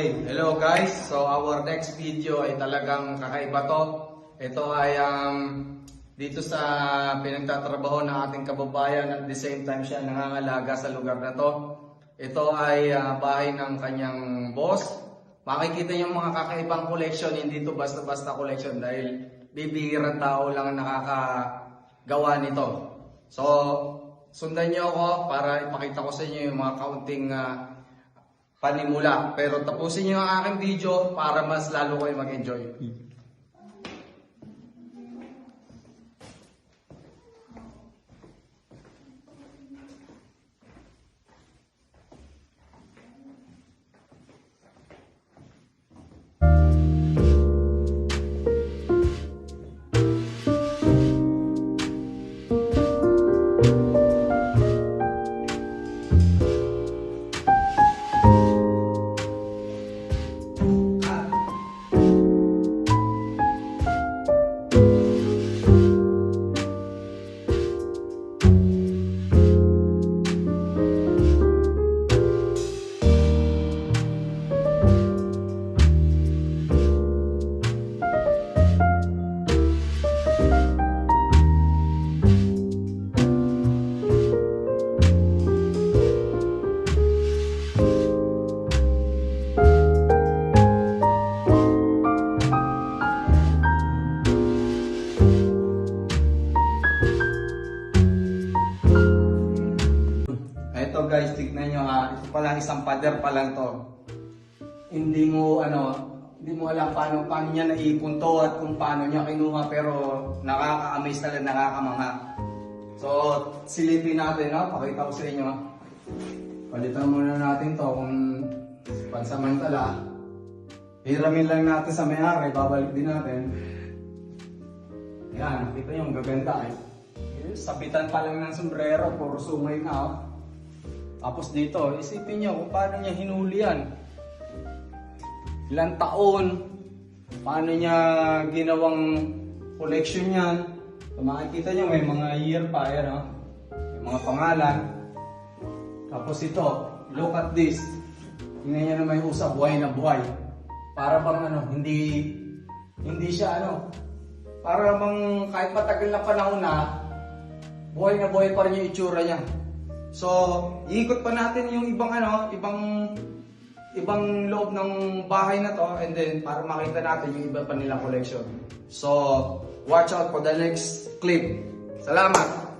Okay, hello guys. So our next video ay talagang kakaiba to. Ito ay dito sa pinagtatrabaho ng ating kababayan at the same time siya nangangalaga sa lugar na to. Ito ay bahay ng kanyang boss. Makikita niyo mga kakaibang collection, hindi to basta-basta collection dahil bibihirang tao lang ang nakakagawa nito. So, sundan niyo ako para ipakita ko sa inyo yung mga kaunting panimula. Pero tapusin niyo ang aking video para mas lalo kayo mag-enjoy. Ito guys, tignan nyo ha. Ito pala isang pader pa lang to. Hindi mo alam paano niya naipon to at kung paano niya kinuha, pero nakaka-amaze talaga, nakakamangha. So, silipin natin, no? Pakita ko sa inyo. Palitan muna natin to kung pansamantala. Hiramin lang natin sa may-ari, babalik din natin. Yan, nakita nyo, ang gaganda eh. Sabitan pa lang ng sombrero, puro sungay na oh. Tapos dito, isipin nyo kung paano niya hinuli yan. Ilang taon, paano niya ginawang collection yan. So, makikita nyo, may mga year pa, yan, oh. May mga pangalan. Tapos ito, look at this. Tingnan nyo na may usap, buhay na buhay. Para bang hindi siya para bang kahit matagal na panahon na, buhay na buhay pa rin yung itsura niya. So, iikot pa natin yung ibang loob ng bahay na to, and then para makita natin yung iba pa nilang collection. So, watch out for the next clip. Salamat!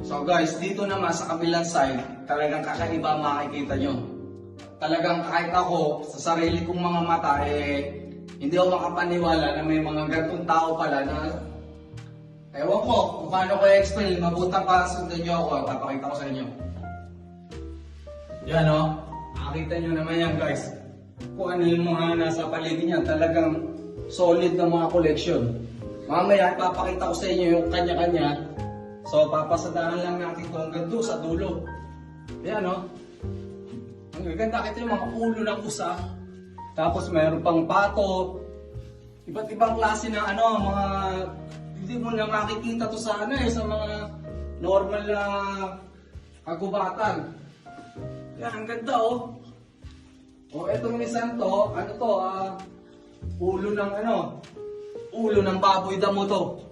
So guys, dito naman sa kabilang side, talagang kakaiba makikita nyo. Talagang kahit ako, sa sarili kong mga mata, hindi ako makapaniwala na may mga ganitong tao pala na, ewan ko kung paano ko i-explain, mabuta pa, sundan nyo ako, papakita ko sa inyo. Yan o, makikita nyo naman yan guys. Kung ano yung mga nasa paligid niya, talagang solid na mga collection. Mamaya, papakita ko sa inyo yung kanya-kanya. So, papasadahan lang natin ito hanggang doon sa dulo. Yan, no? Ang gaganda, kita yung mga ulo ng usa. Tapos, mayroon pang pato. Iba't ibang klase ng mga Hindi mo na makikita to sana sa mga normal na kagubatan. Yan, ang ganda oh. O etong isang to, ano to ulo ng baboy damo to.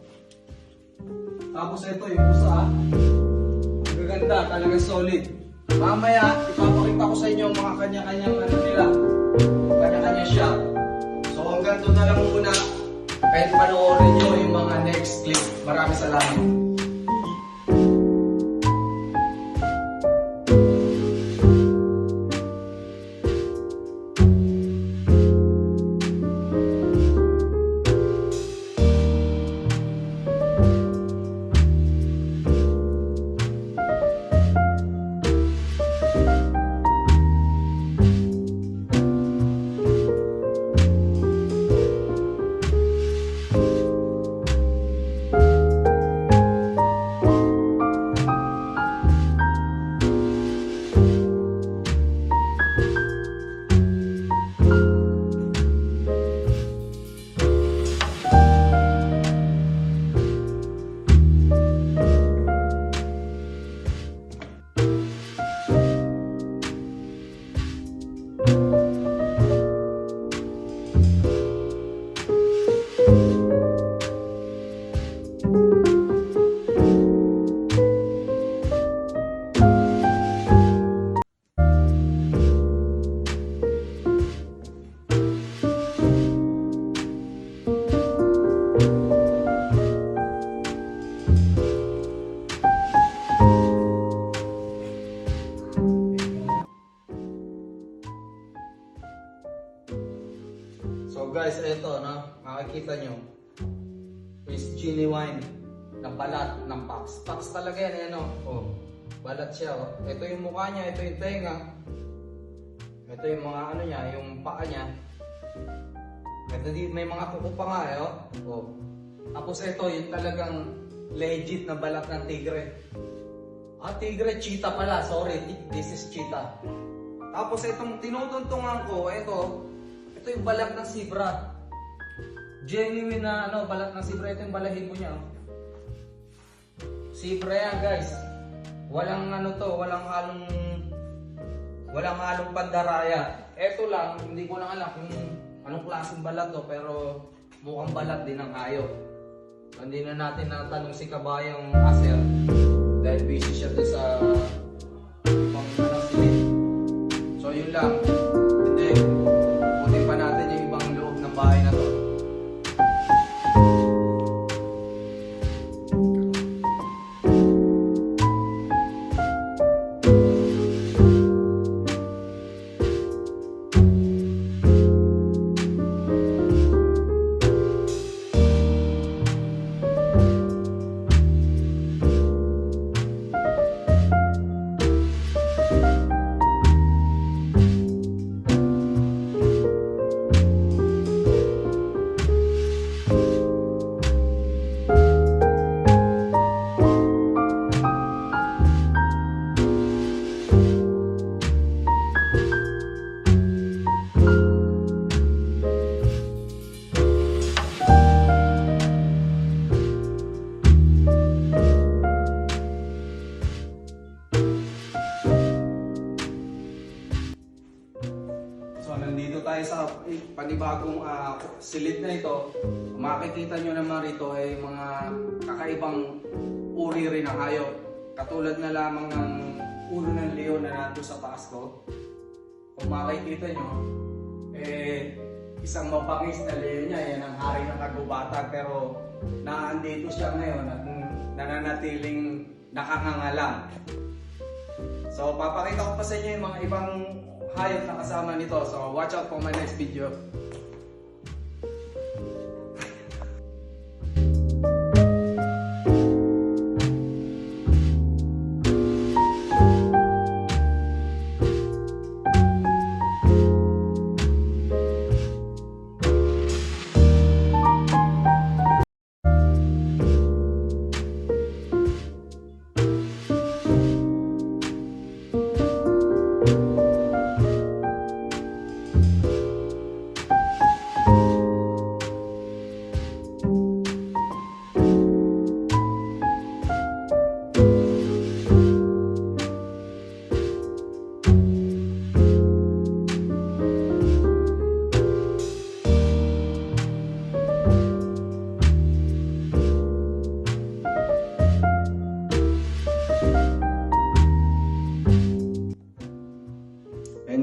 Tapos ito yung pusa. Ang ganda, talagang solid. Mamaya, ipapakita ko sa inyo ang mga kanya-kanyang nila. Kanya-kanya siya. So hanggang doon na lang muna. Kahit panoorin nyo yung mga next clip. Maraming salamat. So guys, ito makikita nyo is genuine na balat ng Pax. Pax talaga yan, oh. Balat siya, oh. Ito yung mukha niya, ito yung tenga. Ito yung mga niya, yung paa niya. Ito may mga kuko pa nga, oh. Tapos ito, yung talagang legit na balat ng tigre. Tigre, cheetah pala, sorry, this is cheetah. Tapos itong tinutuntungan ko, ito yung balat ng zebra. Genuine na balat ng zebra. Ito yung balahibo niya. Zebra yan guys. Walang walang halong pandaraya. Ito lang, hindi ko lang alam kung anong klaseng balat to, pero mukhang balat din ng hayop. Hindi na natin natanong si Kabayang Aser dahil busy siya doon sa silid. So yun lang. Hindi. Putin pa natin yung ibang loob ng bahay na to. So nandito tayo sa panibagong silid na ito. Makikita nyo naman rito ay mga kakaibang uri rin ng hayop. Katulad na lamang ng ulo ng leon na nandito sa taas ko. Kung makikita nyo, isang mabangis na leon niya, yan ang hari ng kagubatan. Pero naandito siya ngayon at nananatiling nakangangalang. So papakita ko pa sa inyo yung mga ibang hayop na kasama nito. So watch out for my next video.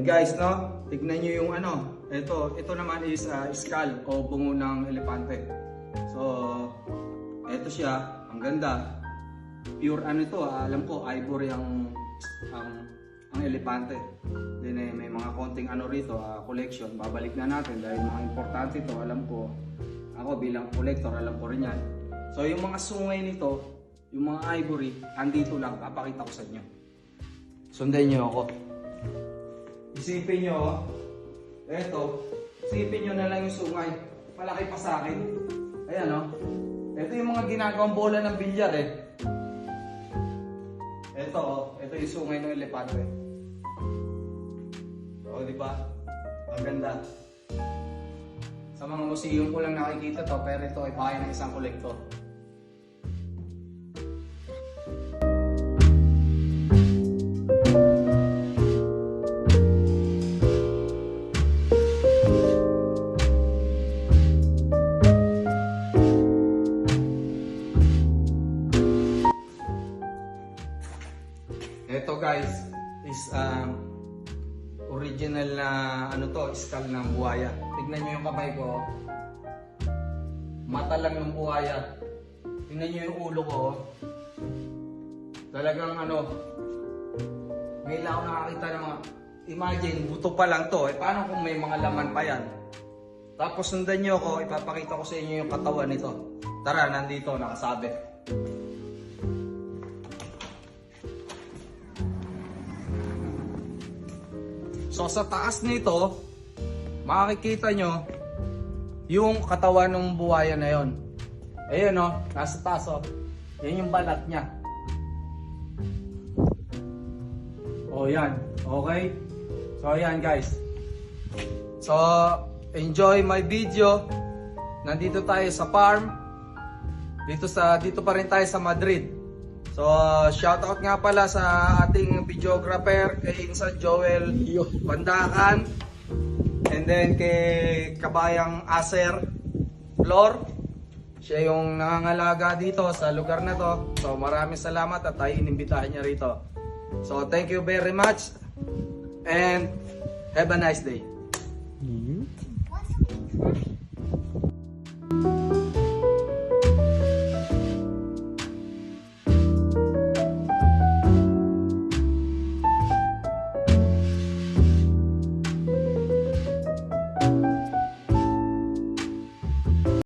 guys, no? Tignan nyo yung ano. Ito naman is skull o bungo ng elepante. So, ito siya. Ang ganda. Pure ano ito, alam ko, ivory ang elepante. Then may mga konting ano rito, collection. Babalik na natin dahil mga importante ito, alam ko. Ako bilang collector, alam ko rin yan. So, yung mga sungay nito, yung mga ivory, andito lang. Papakita ko sa inyo. Sundan nyo ako. Isipin nyo, isipin nyo na lang yung sungay. Malaki pa sa akin. Ayan o. Ito yung mga ginagawang bola ng bilyar eh. Ito yung sungay ng elepante. O, di ba? Ang ganda. Sa mga museum ko lang nakikita to, pero ito ay bahay ng isang kolektor. Ito guys is original na ano to, skull ng buhaya. Tignan nyo yung kamay ko. Mata lang ng buhaya. Tignan nyo yung ulo ko. Talagang ano, ngayon lang ako nakakita ng mga, imagine, buto pa lang to. Paano kung may mga laman pa yan? Tapos sundan nyo ako, ipapakita ko sa inyo yung katawan nito. Tara, nandito, nakasabit. So sa taas nito, makikita nyo yung katawan ng buhaya na yon. Ayun o, nasa taas o. Yan yung balat niya. O yan, okay? So yan guys. So enjoy my video. Nandito tayo sa farm. Dito pa rin tayo sa Madrid. So, shoutout nga pala sa ating videographer, kay Insan Joel Bandakan. And then kay Kabayang Aser Flor. Siya yung nangangalaga dito sa lugar na to. So, maraming salamat at tayo inimbitahan niya rito. So, thank you very much. And have a nice day.